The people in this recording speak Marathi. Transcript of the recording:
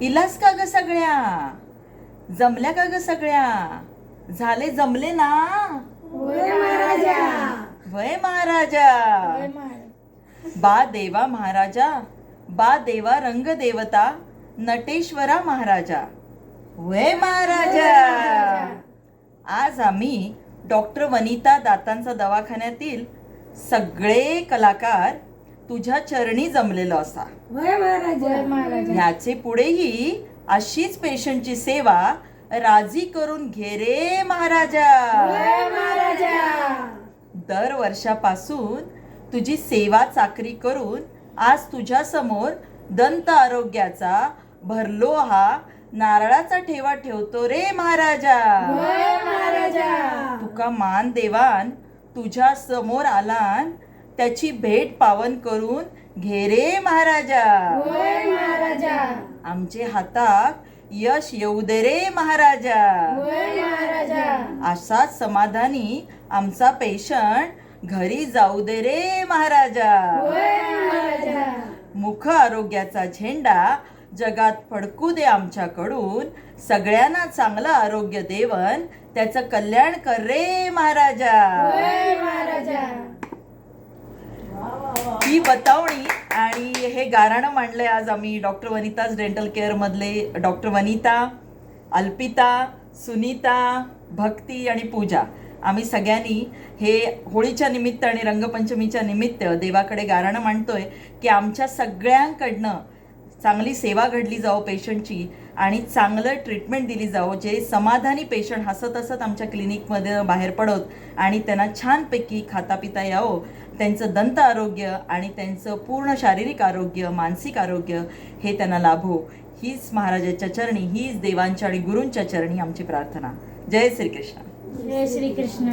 इलास का ग सगळ्या? जमल्या का ग सगळ्या? झाले जमले ना? होय महाराजा. वय महाराजा. होय महाराज. बा देवा महाराजा, बा देवा रंग देवता, नटेश्वरा महाराजा. वय महाराजा. आज आम्ही डॉक्टर वनिता दातांचा दवाखान्यातील सगळे कलाकार तुझ्या चरणी जमलेलो असा. होय महाराजा. होय महाराजा. ह्याचे पुढेही अशीच पेशंटची सेवा राजी करून घे रे महाराजा. होय महाराजा. दर वर्षापासून तुझी सेवा चाकरी करून आज तुझ्या समोर दंत आरोग्याचा भरलो हा नारळाचा ठेवा ठेवतो रे महाराजा. होय महाराजा. तुका मान देवान तुझ्या समोर आलान, त्याची भेट पावन करून घे रे महाराजा. होय महाराजा. आमचे हातात यश येऊ दे रे महाराजा. होय महाराजा. असाच समाधानी आमचा पेशंट घरी जाऊ दे रे महाराजा. होय महाराजा. मुख आरोग्याचा झेंडा जगात फडकू दे आमच्याकडून. सगळ्यांना चांगलं आरोग्य देवन त्याचं कल्याण कर रे महाराजा. होय महाराजा. ही बतावणी आणि हे गाराणं मांडलंय आज आम्ही डॉक्टर वनिताज डेंटल केअर मधले डॉक्टर वनिता, अल्पिता, सुनीता, भक्ती आणि पूजा. आम्ही सगळ्यांनी हे होळीच्या निमित्त आणि रंगपंचमीच्या निमित्त देवाकडे गाराणं मांडतोय की आमच्या सगळ्यांकडनं चांगली सेवा घडली जावो पेशंटची आणि चांगलं ट्रीटमेंट दिली जावो, जे समाधानी पेशंट हसत हसत आमच्या क्लिनिकमध्ये बाहेर पडत आणि त्यांना छानपैकी खाता पिता यावं. त्यांचं दंत आरोग्य आणि त्यांचं पूर्ण शारीरिक आरोग्य, मानसिक आरोग्य हे त्यांना लाभो. हीच महाराजाच्या चरणी, हीच देवांच्या आणि गुरूंच्या चरणी आमची प्रार्थना. जय श्रीकृष्ण. जय श्री कृष्ण.